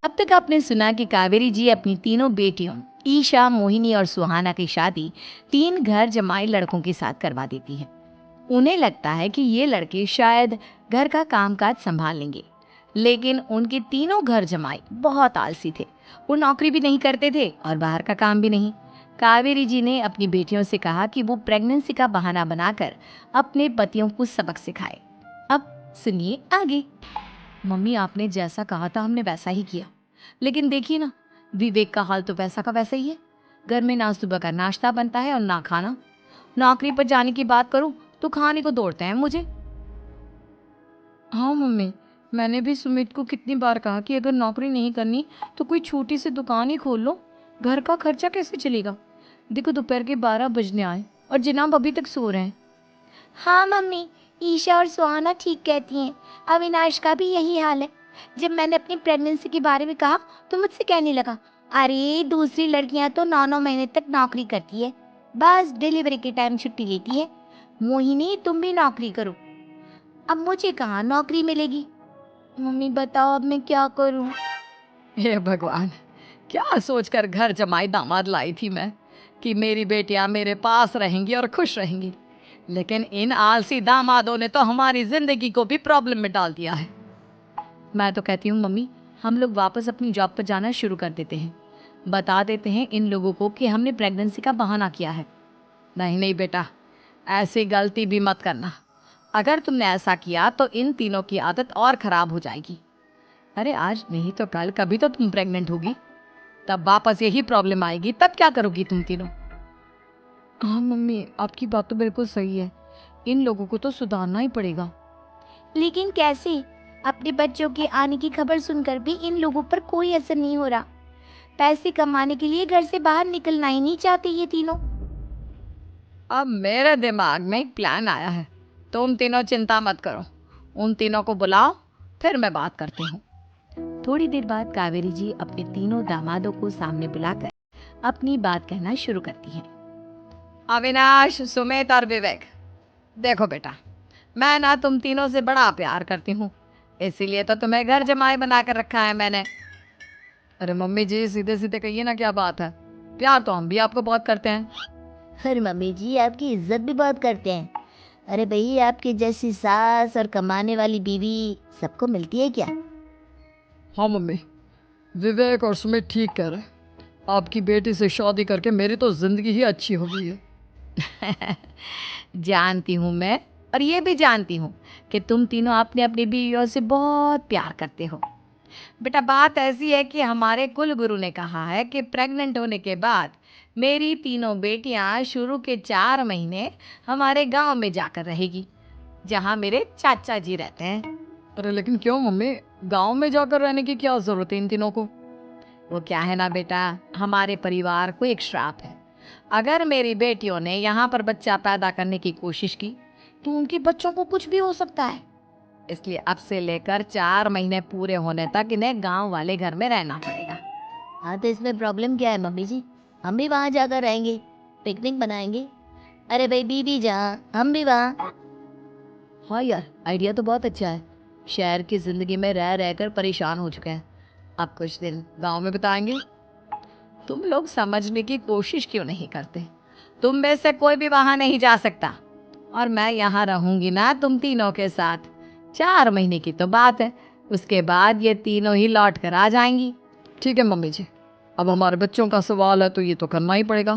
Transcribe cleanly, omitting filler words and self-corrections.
अब तक आपने सुना कि कावेरी जी अपनी तीनों बेटियों ईशा, मोहिनी और सुहाना की शादी तीन घर जमाई लड़कों के साथ करवा देती है। उन्हें लगता है कि ये लड़के शायद घर का कामकाज संभाल लेंगे, लेकिन उनके तीनों घर जमाई बहुत आलसी थे। वो नौकरी भी नहीं करते थे और बाहर का काम भी नहीं। कावेरी जी ने अपनी बेटियों से कहा कि वो प्रेगनेंसी का बहाना बनाकर अपने पतियों को सबक सिखाए। अब सुनिए आगे। मम्मी, आपने जैसा कहा था हमने वैसा ही किया, लेकिन देखिए ना, विवेक का हाल तो वैसा का वैसा ही है। घर में ना सुबह का नाश्ता बनता है और ना खाना। नौकरी पर जाने की बात करूं तो खाने को दौड़ते हैं मुझे। हाँ मम्मी, मैंने भी सुमित को कितनी बार कहा कि अगर नौकरी नहीं करनी तो कोई छोटी सी दुकान ही खोल लो। घर का खर्चा कैसे चलेगा? देखो, दोपहर के 12 बजने आए और जनाब अभी तक सो रहे हैं। हाँ मम्मी, ईशा और सुहाना ठीक कहती हैं। अविनाश का भी यही हाल है। जब मैंने अपनी प्रेगनेंसी के बारे में कहा तो मुझसे कहने लगा, अरे दूसरी लड़कियां तो 9 9 महीने तक नौकरी करती है, बस डिलीवरी के टाइम छुट्टी लेती है। मोहिनी, तुम भी नौकरी करो। अब मुझे कहाँ नौकरी मिलेगी? मम्मी बताओ, अब मैं क्या करूँ? हे भगवान, क्या सोचकर घर जमाई दामाद लाई थी मैं कि मेरी बेटियां मेरे पास रहेंगी और खुश रहेंगी। लेकिन इन आलसी दामादों ने तो हमारी जिंदगी को भी प्रॉब्लम में डाल दिया है। मैं तो कहती हूँ मम्मी, हम लोग वापस अपनी जॉब पर जाना शुरू कर देते हैं। बता देते हैं इन लोगों को कि हमने प्रेगनेंसी का बहाना किया है। नहीं नहीं बेटा, ऐसी गलती भी मत करना। अगर तुमने ऐसा किया तो इन तीनों की आदत और खराब हो जाएगी। अरे आज नहीं तो कल कभी तो तुम प्रेग्नेंट होगी, तब वापस यही प्रॉब्लम आएगी। तब क्या करोगी तुम तीनों? हाँ मम्मी, आपकी बात तो बिल्कुल सही है। इन लोगों को तो सुधारना ही पड़ेगा। लेकिन कैसे? अपने बच्चों के आने की खबर सुनकर भी इन लोगों पर कोई असर नहीं हो रहा। पैसे कमाने के लिए घर से बाहर निकलना ही नहीं चाहते ये तीनों। अब मेरे दिमाग में एक प्लान आया है। तुम तीनों चिंता मत करो, उन तीनों को बुलाओ, फिर मैं बात करती हूँ। थोड़ी देर बाद कावेरी जी अपने तीनों दामादों को सामने बुलाकर अपनी बात कहना शुरू करती हैं। अविनाश, सुमित और विवेक, देखो बेटा, मैं ना तुम तीनों से बड़ा प्यार करती हूँ, इसीलिए तो तुम्हें घर जमाई बना कर रखा है मैंने। अरे मम्मी जी, सीधे सीधे कहिए ना, क्या बात है? प्यार तो हम भी आपको बहुत करते हैं। अरे मम्मी जी, आपकी इज्जत भी बहुत करते हैं। अरे भाई, आपकी जैसी सास और कमाने वाली बीवी सबको मिलती है क्या? हाँ मम्मी, विवेक और सुमित ठीक कह रहे हैं। आपकी बेटी से शादी करके मेरी तो जिंदगी ही अच्छी हो गई है। जानती हूँ मैं, और ये भी जानती हूँ कि तुम तीनों अपने अपनी बीवियों से बहुत प्यार करते हो। बेटा, बात ऐसी है कि हमारे कुल गुरु ने कहा है कि प्रेग्नेंट होने के बाद मेरी तीनों बेटियां शुरू के 4 महीने हमारे गांव में जाकर रहेगी, जहां मेरे चाचा जी रहते हैं। अरे लेकिन क्यों मम्मी, गांव में जाकर रहने की क्या जरूरत है इन तीनों को? वो क्या है ना बेटा, हमारे परिवार को एक श्राप है। अगर मेरी बेटियों ने यहाँ पर बच्चा पैदा करने की कोशिश की तो उनके बच्चों को कुछ भी हो सकता है। इसलिए अब से लेकर 4 महीने पूरे होने तक इन्हें गांव वाले घर में रहना पड़ेगा। हाँ, तो इसमें प्रॉब्लम क्या है मम्मी जी? हम भी वहाँ जाकर रहेंगे, पिकनिक बनाएंगे। अरे भाई, बीबी जहाँ हम भी वहाँ। हाँ यार, आइडिया तो बहुत अच्छा है। शहर की जिंदगी में रह रहकर परेशान हो चुके हैं, अब कुछ दिन गांव में बिताएंगे। तुम लोग समझने की कोशिश क्यों नहीं करते? तुम में से कोई भी वहां नहीं जा सकता, और मैं यहाँ रहूंगी ना तुम तीनों के साथ। 4 महीने की तो बात है, उसके बाद ये तीनों ही लौट कर आ जाएंगी। ठीक है मम्मी जी, अब हमारे बच्चों का सवाल है तो ये तो करना ही पड़ेगा।